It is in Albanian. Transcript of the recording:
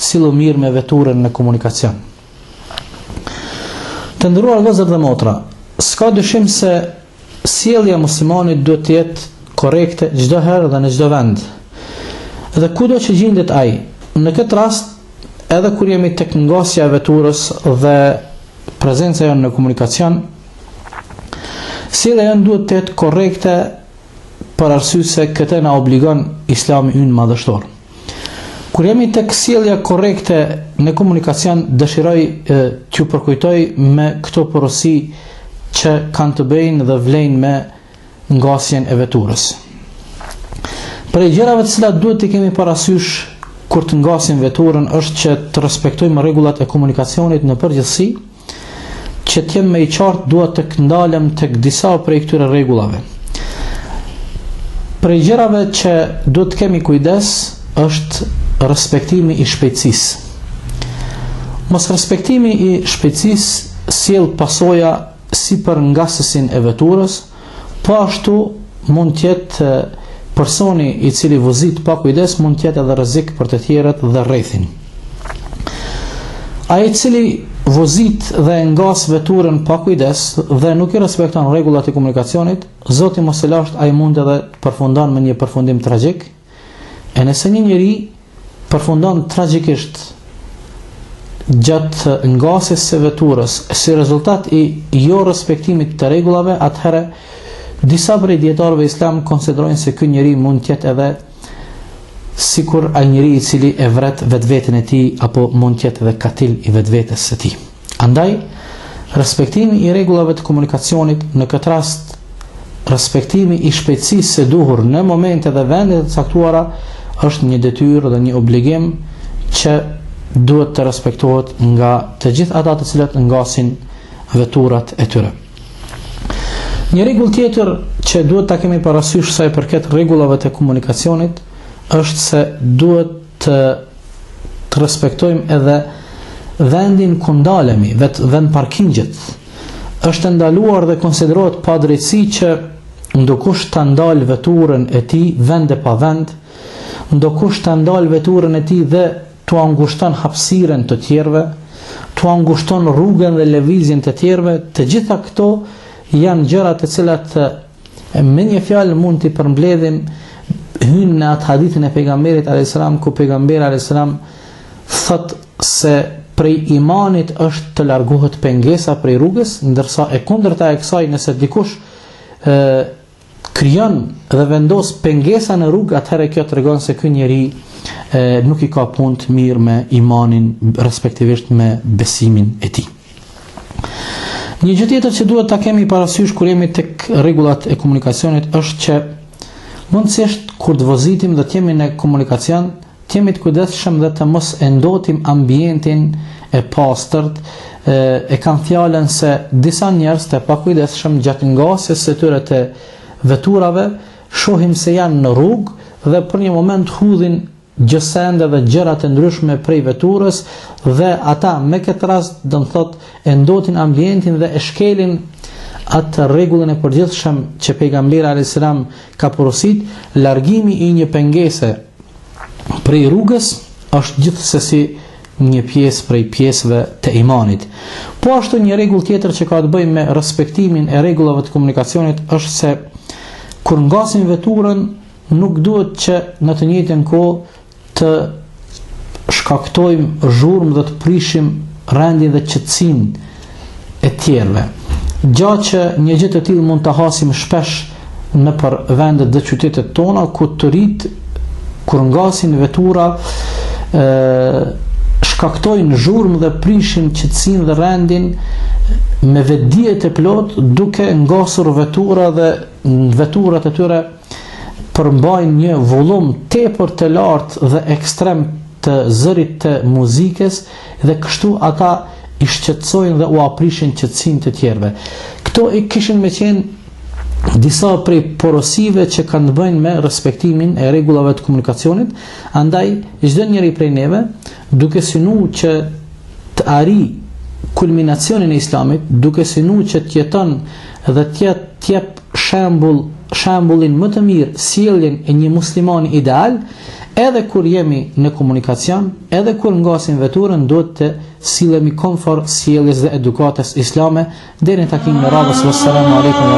sillu mirë me veturën në komunikacion. Të nderuar vëllezër dhe motra, s'ka dyshim se sjellja e muslimanit duhet të jetë korrekte çdo herë dhe në çdo vend. Dhe kudo që gjendet ai, në këtë rast, edhe kur jemi tek ngasja e veturës dhe prezenca jonë në komunikacion, sjellja jonë duhet të jetë korrekte për arsye se këtë na obligon Islami ynë madhështor. Kur jemi tek sjellja korrekte në komunikacion, dëshiroj t'ju përkujtoj me këto porosi që kanë të bëjnë dhe vlejnë me ngasjen e veturës. Prej gjërave të cilat duhet të kemi parasysh kur të ngasim veturën është që të respektojmë rregullat e komunikacionit në përgjithësi, që të jem më i qartë duhet të ndalem tek disa prej këtyre rregullave. Prej gjërave që duhet të kemi kujdes është respektimi i shpejtësisë. Mos respektimi i shpejtësisë sjell pasoja si për ngasësin e veturës, po ashtu mund të jetë personi i cili vozit pa kujdes mund të jetë edhe rrezik për të tjerët dhe rrethin. Ai i cili vozit dhe ngas veturën pa kujdes dhe nuk i respekton rregullat e komunikacionit, Zoti mos e lasht, ai mund edhe të përfundon me një përfundim tragjik. E nëse një njeri përfundon tragjikisht gjatë ngasjes së veturës si rezultat i jo respektimit të rregullave, atëherë disa prej dietarëve islam konsiderojnë se ky njeri mund të jetë edhe sikur ai njeri i cili e vret vetveten e tij, apo mund të jetë edhe katil i vetvetes së tij. Andaj, respektimi i rregullave të komunikacionit, në këtë rast respektimi i shpejtësisë së duhur në momente dhe vende të caktuara, është një detyrë dhe një obligim që duhet të respektohet nga të gjithë ata të cilët ngasin veturat e tyre. Një rregull tjetër që duhet ta kemi parasysh sa i përket rregullave të komunikacionit është se duhet të respektojmë edhe vendin ku ndalemi, vend parkingjet. Është ndaluar dhe konsiderohet pa drejtësi që ndokush ta ndal veturën e tij vend e pa vend, ndokush ta ndal veturën e tij dhe t'u angushton hapësirën të tjerëve, t'u angushton rrugën dhe lëvizjen të tjerëve. Të gjitha këto janë gjëra të cilat me një fjalë mund t'i përmbledhim hyn në atë hadithin e pejgamberit alayhis salam, ku pejgamberi alayhis salam thot se prej imanit është të largohet pengesa prej rrugës, ndërsa e kundërta e kësaj, nëse dikush krijon dhe vendos pengesa në rrugë, atëherë kjo tregon se ky njeri nuk i ka punë të mirë me imanin, respektivisht me besimin e tij. Një gjë tjetër që duhet ta kemi parasysh kur jemi tek rregullat e komunikacionit është që mundësisht kur të vozitim dhe të jemi në komunikacion, të jemi të kujdesshëm dhe të mos e ndotim ambientin e pastërt. E kam fjalën se disa njerëz të pakujdesshëm gjatë ngasjes së tyre të veturave shohim se janë në rrugë dhe për një moment hudhin gjësende dhe gjëra të ndryshme prej veturës, dhe ata me këtë rast do të thotë e ndotin ambientin dhe e shkelin atë rregullin e përgjithshëm që pejgamberi alayhis salam ka porosit. Largimi i një pengese prej rrugës është gjithsesi një pjesë prej pjesëve të imanit. Po ashtu një rregull tjetër që ka të bëjë me respektimin e rregullave të komunikacionit është se kur ngasim veturën nuk duhet që në të njëjtën kohë të shkaktojmë zhurmë dhe të prishim rendin dhe qetësinë e tjerëve. Gjatë që një gjë të tillë mund ta hasim shpesh në për vendet dhe qytetet tona, ku të rit kur ngasin vetura shkaktojnë zhurmë dhe prishin qetësinë dhe rendin me vetdije të plot, duke ngasur vetura dhe veturat e tyre përmbajnë një volum tepër të lartë dhe ekstrem të zërit të muzikës, dhe kështu ata i shqetësojnë dhe u aprishin qetësinë të tjerëve. Këto i kishin me qenë disa prej porosive që kanë të bëjnë me respektimin e rregullave të komunikacionit. Andaj çdo njeri prej neve, duke synuar që të arrijë kulminacionin e Islamit, duke synuar që të jeton dhe të jep shembull shembullin më të mirë, sjelljen e një muslimani ideal, edhe kur jemi në komunikacion, edhe kur ngasim veturën, duhet të sillemi konform sjelljes dhe edukatës islame. Deri në takimin e radhës, wassalamu alaikum.